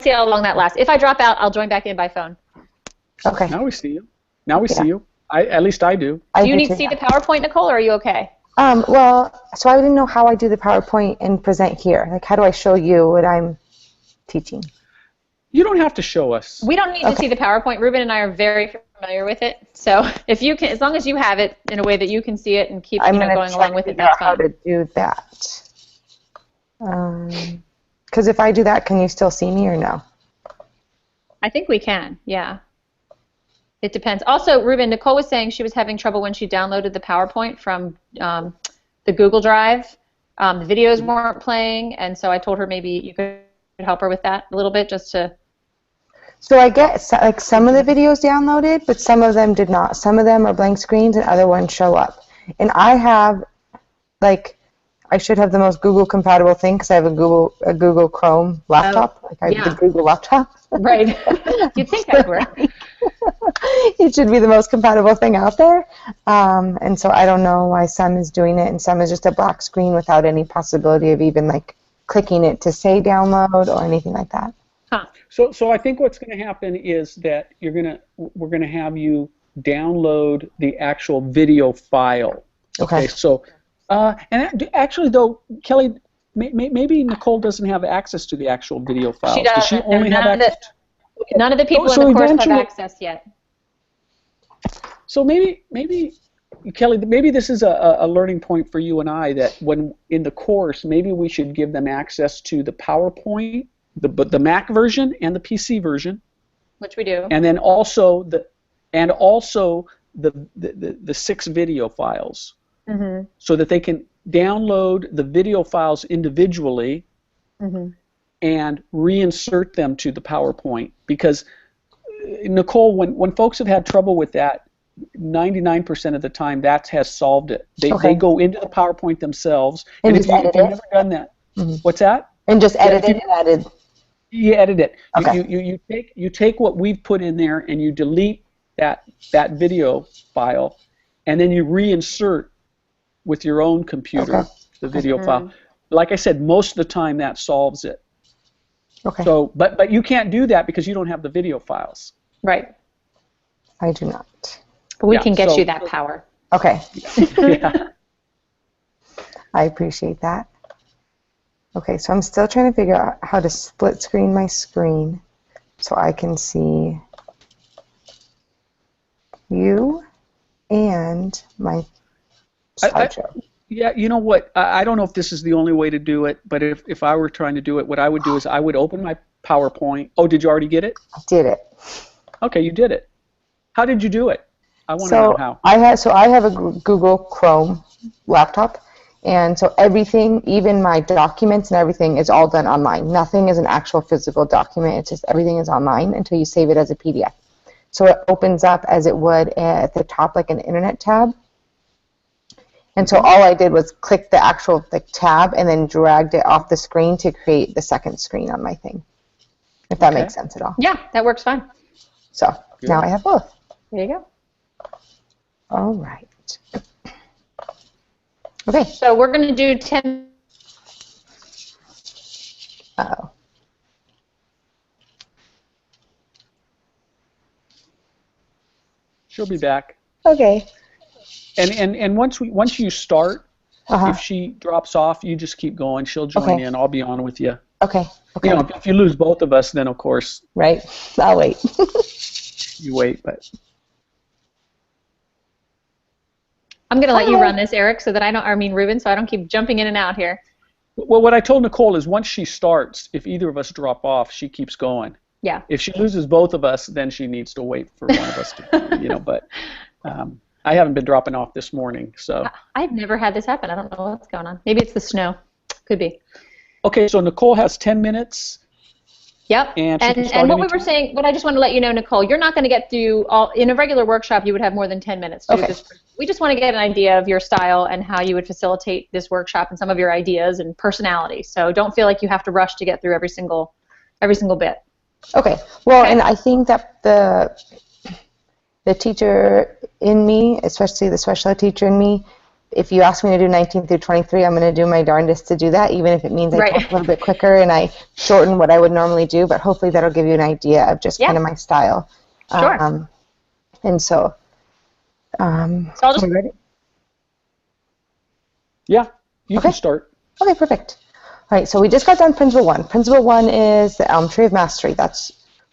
see how long that lasts. If I drop out, I'll join back in by phone. Okay. Now we see you. Now we see you. At least I do. Do you need to see the PowerPoint, Nicole, or are you okay? Well, so I didn't know how I do the PowerPoint and present here. Like, how do I show you what I'm teaching? You don't have to show us. We don't need to see the PowerPoint. Ruben and I are very familiar with it. So if you can, as long as you have it in a way that you can see it and keep going along with it, that's fine. How to do that? Because if I do that, can you still see me or no? I think we can. Yeah. It depends. Also, Ruben, Nicole was saying she was having trouble when she downloaded the PowerPoint from the Google Drive. The videos weren't playing, and so I told her maybe you could help her with that a little bit, just to. So I get like some of the videos downloaded, but some of them did not. Some of them are blank screens, and other ones show up. And I have, like, I should have the most Google compatible thing because I have a Google Chrome laptop. Like I have the Google laptop. Right. You'd think that were. It should be the most compatible thing out there. And so I don't know why some is doing it and some is just a black screen without any possibility of even like clicking it to say download or anything like that. Huh. So I think what's going to happen is that we're going to have you download the actual video file. Okay. So actually though, Kelly, maybe Nicole doesn't have access to the actual video files. She does. Does she only have access? None of the people in the course have access yet. So maybe Kelly, maybe this is a learning point for you and I, that when in the course, maybe we should give them access to the PowerPoint, the Mac version and the PC version, which we do, and then also the 6 video files, so that they can download the video files individually and reinsert them to the PowerPoint. Because Nicole, when folks have had trouble with that, 99% of the time that has solved it. They go into the PowerPoint themselves, and if you've never done that, what's that? And just edit it and edit. You edit it. Okay. You take what we've put in there and you delete that video file, and then you reinsert with your own computer the video file. Like I said, most of the time that solves it. Okay. So, but you can't do that because you don't have the video files. Right. I do not. But we can get you that power. Okay. Yeah. I appreciate that. Okay, so I'm still trying to figure out how to split screen my screen so I can see you and my slideshow. Yeah, you know what? I don't know if this is the only way to do it, but if I were trying to do it, what I would do is I would open my PowerPoint. Oh, did you already get it? I did it. Okay, you did it. How did you do it? I want to know how. I have a Google Chrome laptop, and so everything, even my documents and everything, is all done online. Nothing is an actual physical document. It's just everything is online until you save it as a PDF. So it opens up as it would at the top, like an internet tab. And so all I did was click the actual tab and then dragged it off the screen to create the second screen on my thing, if that makes sense at all. Yeah, that works fine. So now I have both. There you go. All right. Okay. So we're going to do 10. Uh-oh. She'll be back. Okay. And once you start, if she drops off, you just keep going. She'll join in. I'll be on with you. Okay. You know, if you lose both of us, then of course. Right. I'll wait. You wait, but. I'm going to let you run this, Eric, so that Ruben, so I don't keep jumping in and out here. Well, what I told Nicole is once she starts, if either of us drop off, she keeps going. Yeah. If she loses both of us, then she needs to wait for one of us to, but I haven't been dropping off this morning, so. I've never had this happen. I don't know what's going on. Maybe it's the snow. Could be. Okay, so Nicole has 10 minutes. Yep. And what we were saying, what I just want to let you know, Nicole, you're not going to get through all, in a regular workshop, you would have more than 10 minutes to do this. We just want to get an idea of your style and how you would facilitate this workshop and some of your ideas and personality. So don't feel like you have to rush to get through every single bit. Okay. Well, and I think that the teacher in me, especially the special ed teacher in me, if you ask me to do 19 through 23, I'm going to do my darndest to do that, even if it means I Right. talk a little bit quicker and I shorten what I would normally do. But hopefully that'll give you an idea of just kind of my style. Sure. And so, So I'll just. ready? Yeah, you can start. Okay, perfect. All right, so we just got done Principle 1. Principle 1 is the Elm Tree of Mastery.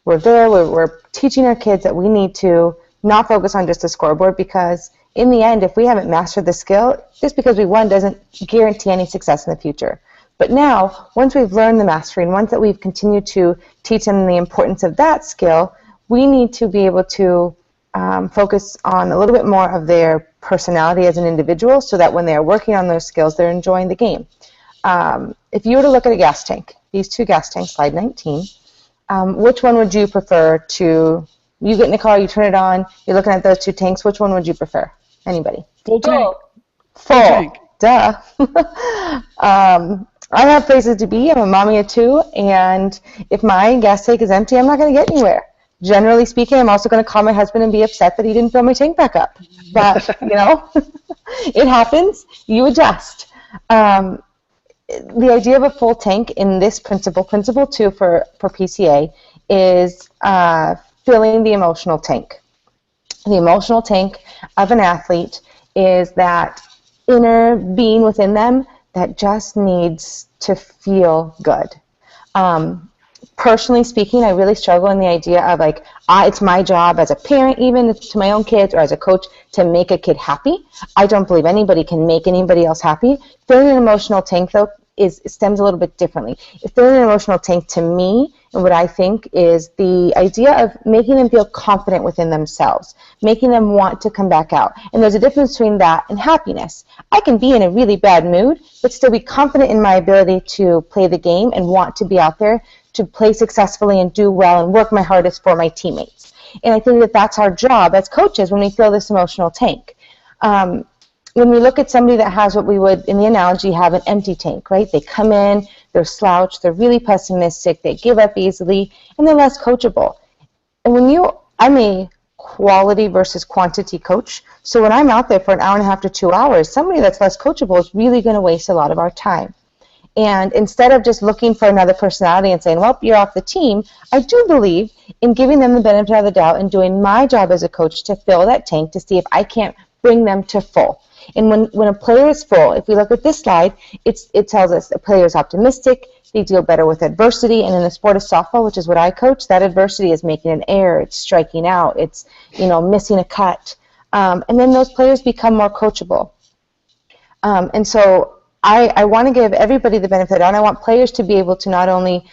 We're there, we're teaching our kids that we need to not focus on just a scoreboard, because in the end, if we haven't mastered the skill, just because we won doesn't guarantee any success in the future. But now, once we've learned the mastery and once that we've continued to teach them the importance of that skill, we need to be able to focus on a little bit more of their personality as an individual, so that when they're working on those skills, they're enjoying the game. If you were to look at a gas tank, these two gas tanks, slide 19, which one would you prefer to, you get in the car, you turn it on, you're looking at those two tanks, which one would you prefer? Anybody? Full tank. Full tank. Duh. I have places to be. I'm a mommy of 2, and if my gas tank is empty, I'm not going to get anywhere. Generally speaking, I'm also going to call my husband and be upset that he didn't fill my tank back up. But, it happens. You adjust. The idea of a full tank in this principle 2 for PCA, is filling the emotional tank. The emotional tank of an athlete is that inner being within them that just needs to feel good. Personally speaking, I really struggle in the idea of it's my job as a parent, even to my own kids, or as a coach, to make a kid happy. I don't believe anybody can make anybody else happy. Filling an emotional tank, though, stems a little bit differently. Filling an emotional tank, to me, and what I think, is the idea of making them feel confident within themselves, making them want to come back out. And there's a difference between that and happiness. I can be in a really bad mood, but still be confident in my ability to play the game and want to be out there to play successfully and do well and work my hardest for my teammates. And I think that that's our job as coaches when we fill this emotional tank. When we look at somebody that has what we would, in the analogy, have an empty tank, right? They come in, they're slouched, they're really pessimistic, they give up easily, and they're less coachable. And I'm a quality versus quantity coach, so when I'm out there for an hour and a half to 2 hours, somebody that's less coachable is really going to waste a lot of our time. And instead of just looking for another personality and saying, well, you're off the team, I do believe in giving them the benefit of the doubt and doing my job as a coach to fill that tank to see if I can't bring them to full. And when a player is full, if we look at this slide, it tells us a player is optimistic, they deal better with adversity, and in the sport of softball, which is what I coach, that adversity is making an error, it's striking out, it's missing a cut. And then those players become more coachable. And so I want to give everybody the benefit, and I want players to be able to not only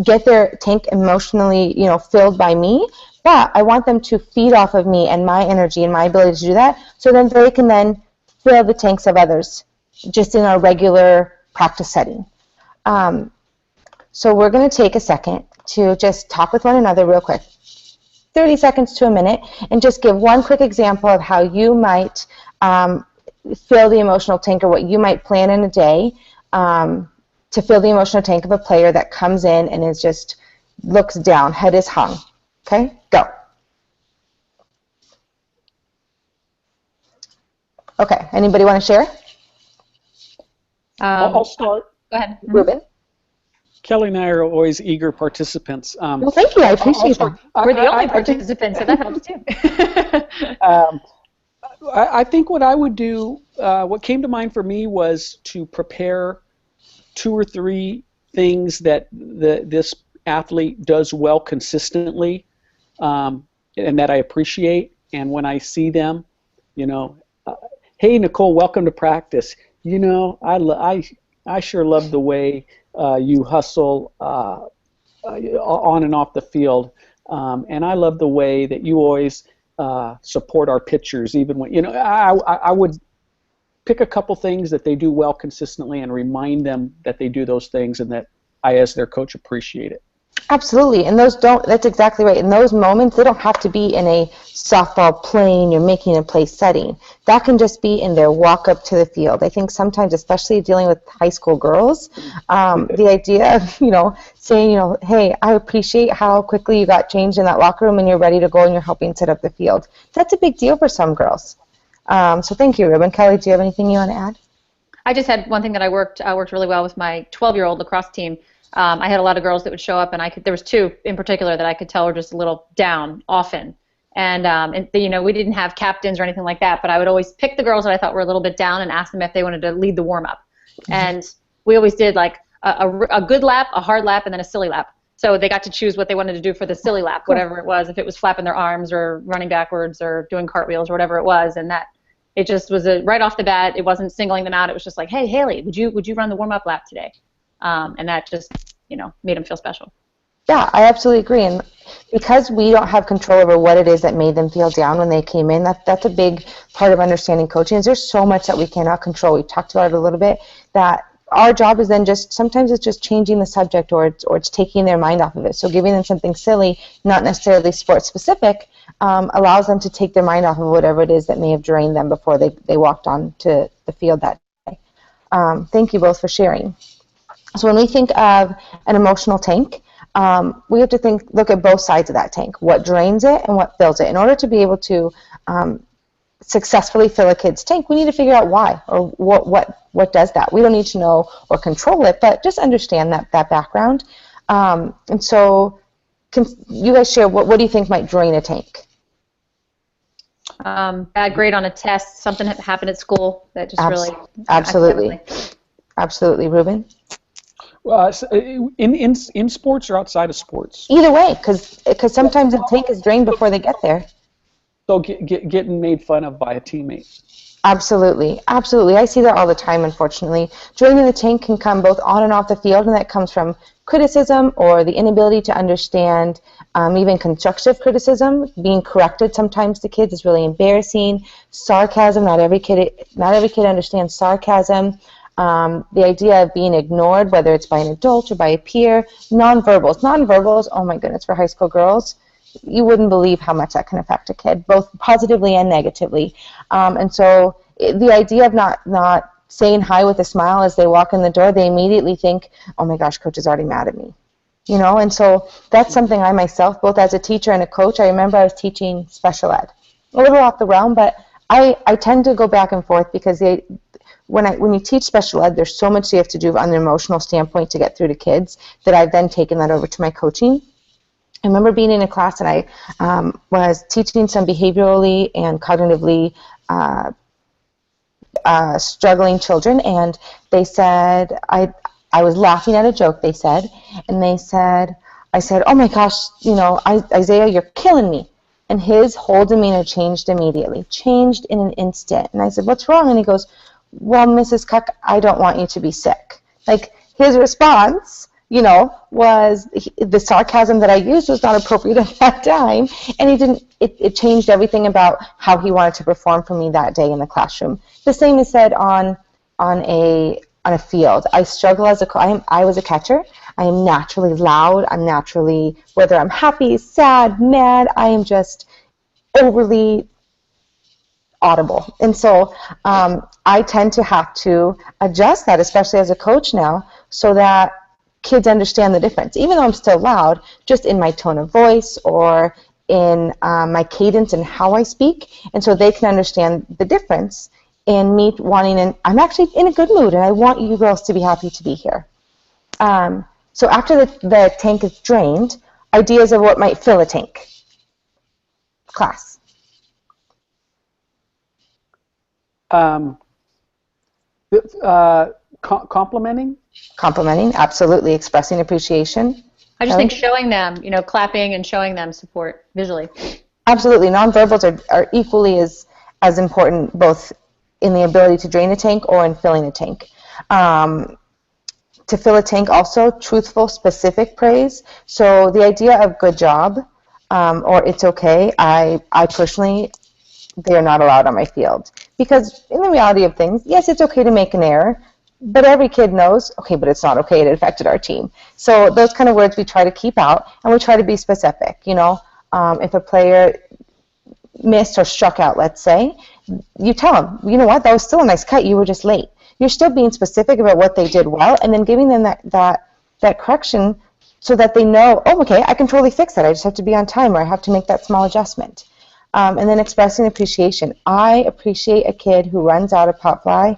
get their tank emotionally, filled by me, but I want them to feed off of me and my energy and my ability to do that, so then they can then fill the tanks of others just in a regular practice setting. So we're going to take a second to just talk with one another real quick, 30 seconds to a minute, and just give one quick example of how you might fill the emotional tank, or what you might plan in a day to fill the emotional tank of a player that comes in and is just looks down, head is hung. Okay, go. Okay, anybody want to share? I'll start. Go ahead. Ruben? Kelly and I are always eager participants. Well, thank you. I appreciate that. We're the only participants, so that helps too. I think what I would do, what came to mind for me was to prepare 2 or 3 things that this athlete does well consistently, and that I appreciate. And when I see them, hey, Nicole, welcome to practice. I sure love the way you hustle on and off the field, and I love the way that you always support our pitchers, even when I would pick a couple things that they do well consistently and remind them that they do those things and that I, as their coach, appreciate it. Absolutely, and that's exactly right. In those moments, they don't have to be in a softball playing, you're making a play setting. That can just be in their walk up to the field. I think sometimes, especially dealing with high school girls, the idea of, saying, hey, I appreciate how quickly you got changed in that locker room and you're ready to go and you're helping set up the field. That's a big deal for some girls. So thank you, Ruben. Kelly, do you have anything you want to add? I just had one thing that I worked really well with my 12-year-old lacrosse team. I had a lot of girls that would show up, and there was two in particular that I could tell were just a little down often. And we didn't have captains or anything like that, but I would always pick the girls that I thought were a little bit down and ask them if they wanted to lead the warm-up. And we always did like a good lap, a hard lap, and then a silly lap. So they got to choose what they wanted to do for the silly lap, whatever it was, if it was flapping their arms or running backwards or doing cartwheels or whatever it was. And that it just was right off the bat. It wasn't singling them out. It was just like, hey, Haley, would you run the warm-up lap today? And that just made them feel special. Yeah, I absolutely agree. And because we don't have control over what it is that made them feel down when they came in, that's a big part of understanding coaching. Is there's so much that we cannot control. We talked about it a little bit, that our job is then sometimes it's just changing the subject, or it's taking their mind off of it. So giving them something silly, not necessarily sports specific, allows them to take their mind off of whatever it is that may have drained them before they walked on to the field that day. Thank you both for sharing. So when we think of an emotional tank, we have to look at both sides of that tank, what drains it and what fills it. In order to be able to successfully fill a kid's tank, we need to figure out why, or what does that. We don't need to know or control it, but just understand that background. And so can you guys share, what do you think might drain a tank? Bad grade on a test, something happened at school that just really... Absolutely. Absolutely. Ruben? In sports or outside of sports? Either way, because sometimes the tank is drained before they get there. So getting made fun of by a teammate. Absolutely. Absolutely. I see that all the time, unfortunately. Draining the tank can come both on and off the field, and that comes from criticism or the inability to understand even constructive criticism. Being corrected sometimes to kids is really embarrassing. Sarcasm, not every kid understands sarcasm. The idea of being ignored, whether it's by an adult or by a peer. Nonverbals, oh my goodness, for high school girls, you wouldn't believe how much that can affect a kid, both positively and negatively. And so the idea of not saying hi with a smile as they walk in the door, they immediately think, oh my gosh, coach is already mad at me. And so that's something I myself, both as a teacher and a coach, I remember I was teaching special ed. A little off the realm, but I tend to go back and forth because when you teach special ed, there's so much you have to do on an emotional standpoint to get through to kids that I've then taken that over to my coaching. I remember being in a class and I was teaching some behaviorally and cognitively struggling children, and they said, I was laughing at a joke they said, and I said, oh my gosh, Isaiah, you're killing me. And his whole demeanor changed immediately, changed in an instant. And I said, what's wrong? And he goes, well, Mrs. Cuck, I don't want you to be sick. Like, his response, was the sarcasm that I used was not appropriate at that time, and it changed everything about how he wanted to perform for me that day in the classroom. The same is said on a field. I struggle I was a catcher. I am naturally loud. I'm naturally, whether I'm happy, sad, mad, I am just overly audible. And so I tend to have to adjust that, especially as a coach now, so that kids understand the difference. Even though I'm still loud, just in my tone of voice or in my cadence and how I speak, and so they can understand the difference in me wanting, and I'm actually in a good mood, and I want you girls to be happy to be here. So after the tank is drained, ideas of what might fill a tank. Class. Complimenting? Complimenting, absolutely. Expressing appreciation. I just think showing them, clapping and showing them support visually. Absolutely. Nonverbals are equally as important, both in the ability to drain a tank or in filling a tank. To fill a tank also, truthful, specific praise. So the idea of good job or it's okay, I personally, they are not allowed on my field. Because in the reality of things, yes, it's okay to make an error, but every kid knows, okay, but it's not okay, it affected our team. So those kind of words we try to keep out, and we try to be specific. If a player missed or struck out, let's say, you tell them, you know what, that was still a nice cut, you were just late. You're still being specific about what they did well, and then giving them that correction so that they know, oh, okay, I can totally fix that, I just have to be on time, or I have to make that small adjustment. And then expressing appreciation. I appreciate a kid who runs out of pop fly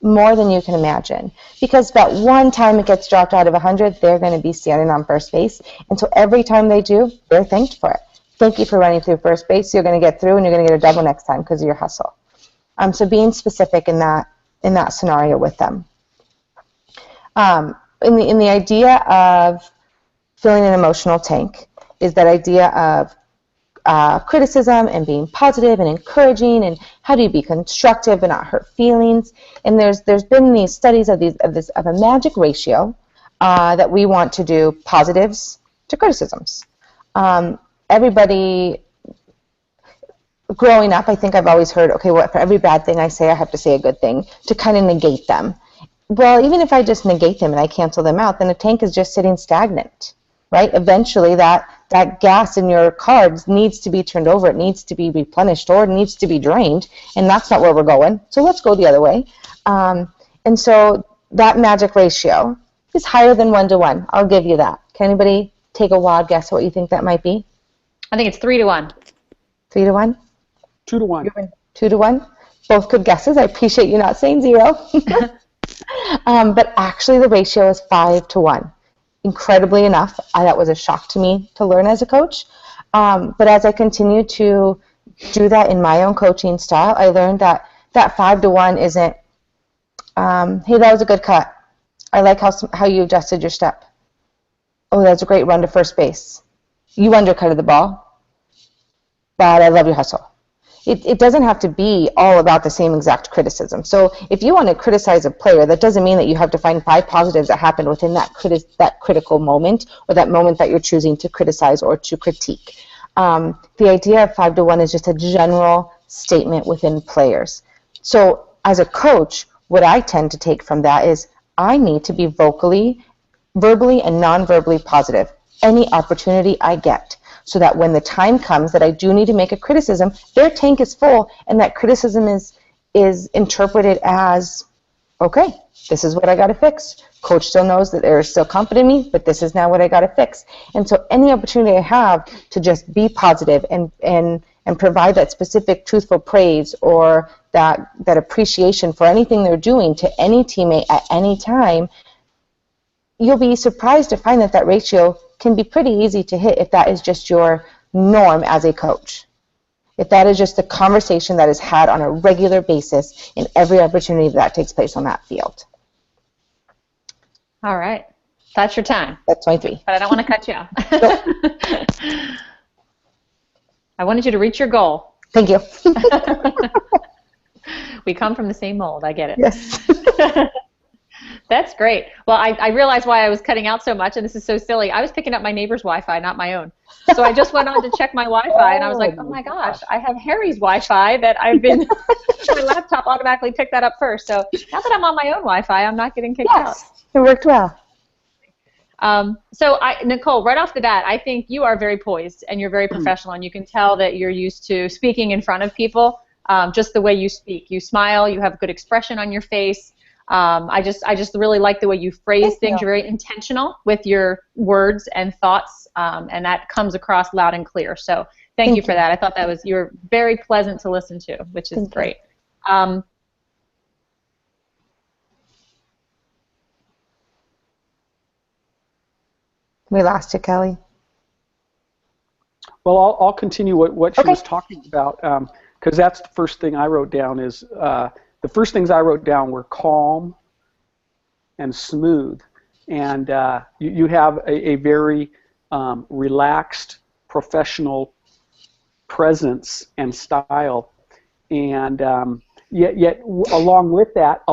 more than you can imagine. Because that one time it gets dropped out of 100, they're going to be standing on first base. And so every time they do, they're thanked for it. Thank you for running through first base. You're going to get through, and you're going to get a double next time because of your hustle. So being specific in that scenario with them. In the idea of filling an emotional tank is that idea of criticism and being positive and encouraging, and how do you be constructive and not hurt feelings. And there's been these studies of a magic ratio that we want to do positives to criticisms. Everybody growing up, I think I've always heard, okay, for every bad thing I say, I have to say a good thing to kind of negate them. Well, even if I just negate them and I cancel them out, then the tank is just sitting stagnant, right? Eventually that gas in your carbs needs to be turned over, it needs to be replenished, or it needs to be drained, and that's not where we're going. So let's go the other way. And so that magic ratio is higher than 1-to-1. I'll give you that. Can anybody take a wild guess at what you think that might be? I think it's 3-to-1. 3-to-1? 2-to-1. 2-to-1? Both good guesses. I appreciate you not saying 0. But actually the ratio is 5-to-1. Incredibly enough, that was a shock to me to learn as a coach. But as I continue to do that in my own coaching style, I learned that 5-to-1 isn't, hey, that was a good cut. I like how you adjusted your step. Oh, that's a great run to first base. You undercutted the ball, but I love your hustle. It doesn't have to be all about the same exact criticism. So if you want to criticize a player, that doesn't mean that you have to find 5 positives that happened within that critical moment, or that moment that you're choosing to criticize or to critique. The idea of 5-to-1 is just a general statement within players. So as a coach, what I tend to take from that is I need to be verbally and non-verbally positive any opportunity I get, so that when the time comes that I do need to make a criticism, their tank is full, and that criticism is interpreted as, okay, this is what I got to fix. Coach still knows that they're still confident in me, but this is now what I got to fix. And so any opportunity I have to just be positive and provide that specific truthful praise, or that appreciation for anything they're doing to any teammate at any time, you'll be surprised to find that ratio can be pretty easy to hit if that is just your norm as a coach. If that is just the conversation that is had on a regular basis in every opportunity that takes place on that field. All right. That's your time. That's my 3. But I don't want to cut you off. I wanted you to reach your goal. Thank you. We come from the same mold. I get it. Yes. That's great. Well, I realized why I was cutting out so much, and this is so silly. I was picking up my neighbor's Wi-Fi, not my own. So I just went on to check my Wi-Fi, and I was like, oh my gosh, I have Harry's Wi-Fi that I've been, my laptop automatically picked that up first. So now that I'm on my own Wi-Fi, I'm not getting kicked out. It worked well. So Nicole, right off the bat, I think you are very poised, and you're very professional, and you can tell that you're used to speaking in front of people, just the way you speak. You smile, you have good expression on your face. I just really like the way you phrase things. You're very intentional with your words and thoughts, and that comes across loud and clear. So thank you for that. I thought you were very pleasant to listen to, which is great. We lost you, Kelly. Well, I'll continue what she was talking about, because that's the first thing I wrote down. Is the first things I wrote down were calm and smooth, and you have a very relaxed, professional presence and style, and yet along with that,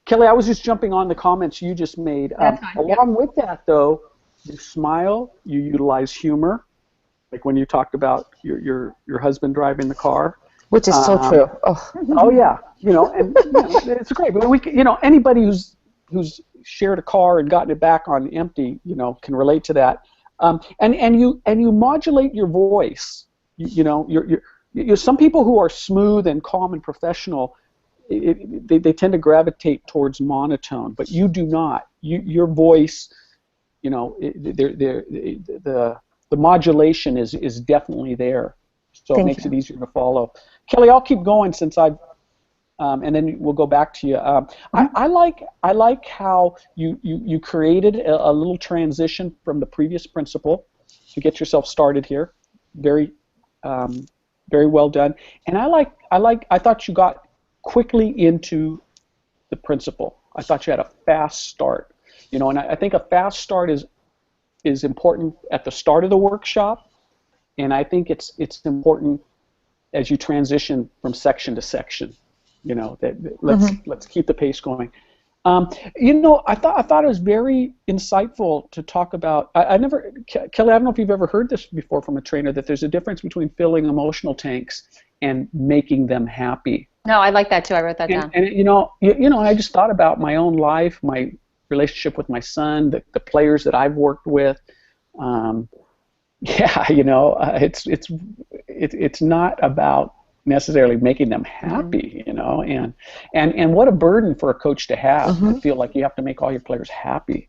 Kelly, I was just jumping on the comments you just made. Along with that, though, you smile, you utilize humor, like when you talked about your husband driving the car. Which is so true. Oh yeah, and it's great. But anybody who's shared a car and gotten it back on empty, can relate to that. And you modulate your voice. You're some people who are smooth and calm and professional, they tend to gravitate towards monotone, but you do not. Your voice, the modulation is definitely there. So it makes it easier to follow. Kelly, I'll keep going since I've, and then we'll go back to you. I like how you created a little transition from the previous principle to get yourself started here. Very well done. And I thought you got quickly into the principle. I thought you had a fast start. And I think a fast start is important at the start of the workshop, and I think it's important as you transition from section to section. Let's keep the pace going. I thought it was very insightful to talk about. Kelly, I don't know if you've ever heard this before from a trainer, that there's a difference between filling emotional tanks and making them happy. No, I like that too. I wrote that down. And I just thought about my own life, my relationship with my son, the players that I've worked with. It's not about necessarily making them happy, and what a burden for a coach to have, to feel like you have to make all your players happy.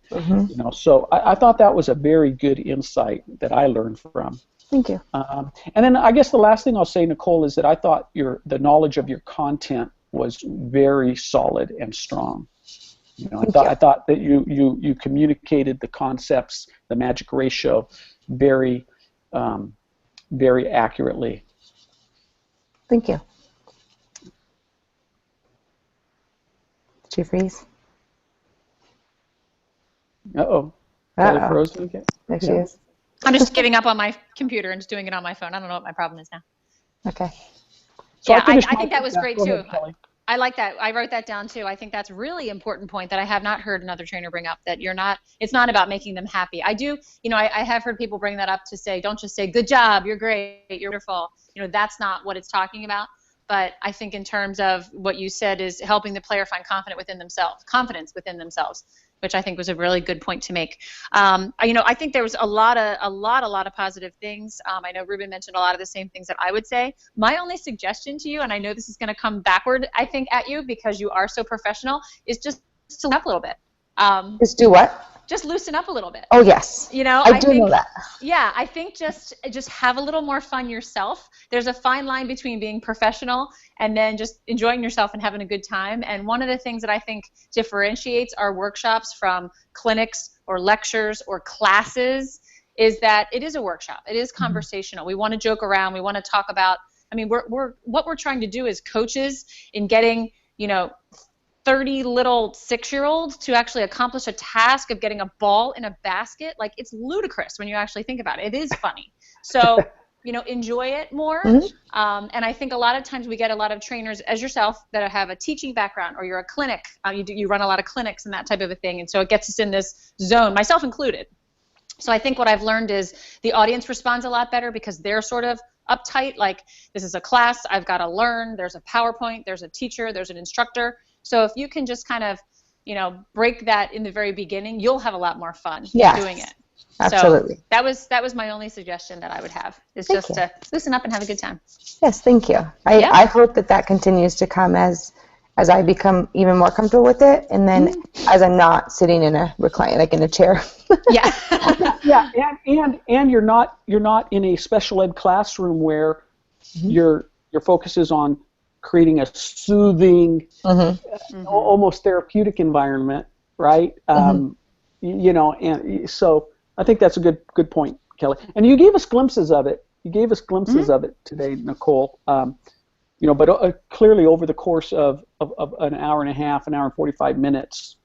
So I thought that was a very good insight that I learned from. Thank you. And then I guess the last thing I'll say, Nicole, is that I thought the knowledge of your content was very solid and strong. I thought that you communicated the concepts, the magic ratio, very very accurately. Thank you. Did you freeze? Uh-oh. Kelly frozen again? There she is. I'm just giving up on my computer and just doing it on my phone. I don't know what my problem is now. Okay. So I think that was great too. Kelly. I like that. I wrote that down too. I think that's a really important point that I have not heard another trainer bring up, that it's not about making them happy. I do, I have heard people bring that up to say, don't just say, good job, you're great, you're wonderful. That's not what it's talking about. But I think in terms of what you said is helping the player find confidence within themselves, which I think was a really good point to make. I think there was a lot of positive things. I know Ruben mentioned a lot of the same things that I would say. My only suggestion to you, and I know this is going to come backward, I think, at you because you are so professional, is just to loosen up a little bit. Just do what? Just loosen up a little bit. Oh, yes. I think, know that. Yeah, I think just have a little more fun yourself. There's a fine line between being professional and then just enjoying yourself and having a good time. And one of the things that I think differentiates our workshops from clinics or lectures or classes is that it is a workshop. It is conversational. We want to joke around. We want to talk about, what we're trying to do as coaches in getting, 30 little 6-year-olds to actually accomplish a task of getting a ball in a basket. Like, it's ludicrous when you actually think about it. It is funny. So, enjoy it more. And I think a lot of times we get a lot of trainers, as yourself, that have a teaching background, or you're a clinic. You run a lot of clinics and that type of a thing. And so it gets us in this zone, myself included. So I think what I've learned is the audience responds a lot better because they're sort of uptight. Like, this is a class, I've got to learn. There's a PowerPoint, there's a teacher, there's an instructor. So if you can just kind of, break that in the very beginning, you'll have a lot more fun doing it. Absolutely. So that was my only suggestion that I would have, is just to loosen up and have a good time. Yes, thank you. I hope that continues to come as I become even more comfortable with it, and then as I'm not sitting in a recline, like in a chair. Yeah, and you're not in a special ed classroom where your focus is on creating a soothing, almost therapeutic environment, right? And so I think that's a good point, Kelly. And you gave us glimpses of it. Of it today, Nicole. But clearly over the course of an hour and a half, an hour and 45 minutes,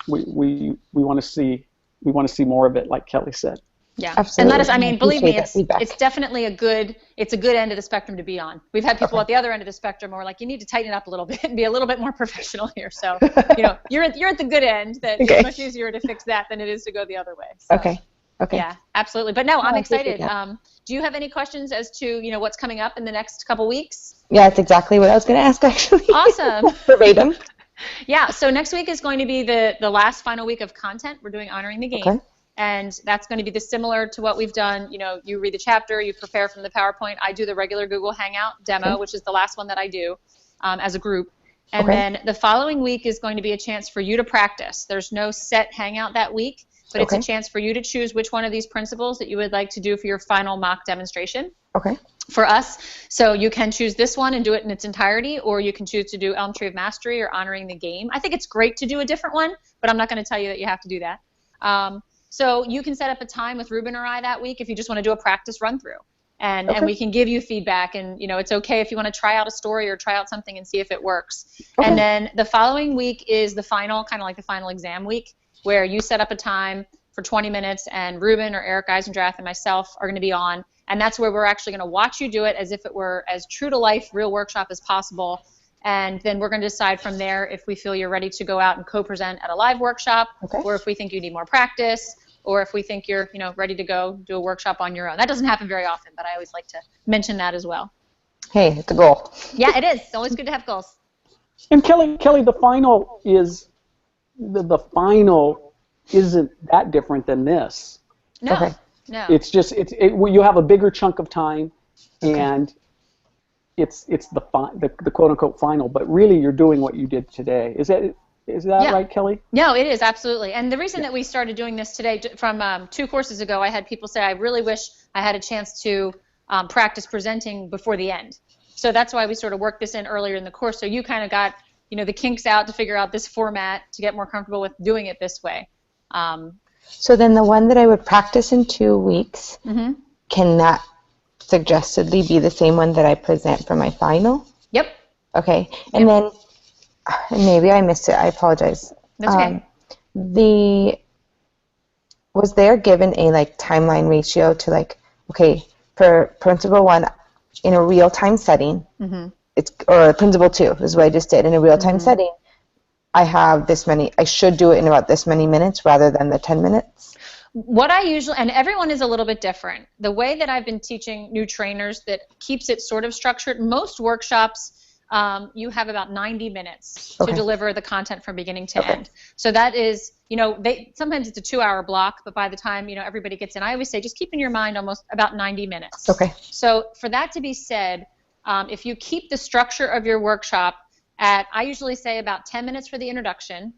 we want to see more of it, like Kelly said. Yeah, absolutely. And let us, believe me, it's definitely a good end of the spectrum to be on. We've had people at the other end of the spectrum who are like, you need to tighten it up a little bit and be a little bit more professional here. So, you're at the good end. That it's much easier to fix that than it is to go the other way. So, Okay. Yeah, absolutely. But no, I'm excited. Do you have any questions as to, what's coming up in the next couple weeks? Yeah, that's exactly what I was going to ask, actually. Awesome. Verbatim. Yeah, so next week is going to be the last final week of content. We're doing Honoring the Game. Okay. And that's going to be similar to what we've done. You read the chapter, you prepare from the PowerPoint. I do the regular Google Hangout demo, which is the last one that I do as a group. And then the following week is going to be a chance for you to practice. There's no set Hangout that week. but it's a chance for you to choose which one of these principles that you would like to do for your final mock demonstration. Okay. For us, so you can choose this one and do it in its entirety, or you can choose to do Elm Tree of Mastery or Honoring the Game. I think it's great to do a different one, but I'm not going to tell you that you have to do that. So you can set up a time with Ruben or I that week if you just want to do a practice run through. And we can give you feedback, and it's okay if you want to try out a story or try out something and see if it works. And then the following week is the final, kind of like the final exam week, where you set up a time for 20 minutes, and Ruben or Eric Eisendrath and myself are going to be on. And that's where we're actually going to watch you do it as if it were as true to life, real workshop as possible. And then we're going to decide from there if we feel you're ready to go out and co-present at a live workshop, or if we think you need more practice, or if we think you're ready to go do a workshop on your own. That doesn't happen very often, but I always like to mention that as well. Hey, it's a goal. Yeah, it is. It's always good to have goals. And Kelly, the final is the final isn't that different than this. No. No. It's just you have a bigger chunk of time, and it's the quote unquote final. But really, you're doing what you did today. Is that right, Kelly? No, it is absolutely. And the reason that we started doing this today, from 2 courses ago, I had people say, I really wish I had a chance to practice presenting before the end. So that's why we sort of worked this in earlier in the course. So you kind of got the kinks out to figure out this format to get more comfortable with doing it this way. So then the one that I would practice in 2 weeks, can that suggestively be the same one that I present for my final? Yep. Okay. And then, maybe I missed it. I apologize. That's okay. Was there given a timeline ratio to for principle 1 in a real-time setting, or principle 2 is what I just did in a real-time setting, I have this many, I should do it in about this many minutes rather than the 10 minutes? What I usually, and everyone is a little bit different. The way that I've been teaching new trainers that keeps it sort of structured, most workshops, you have about 90 minutes to deliver the content from beginning to end. So that is, sometimes it's a 2-hour block, but by the time, everybody gets in, I always say, just keep in your mind almost about 90 minutes. Okay. So for that to be said, if you keep the structure of your workshop at, I usually say about 10 minutes for the introduction,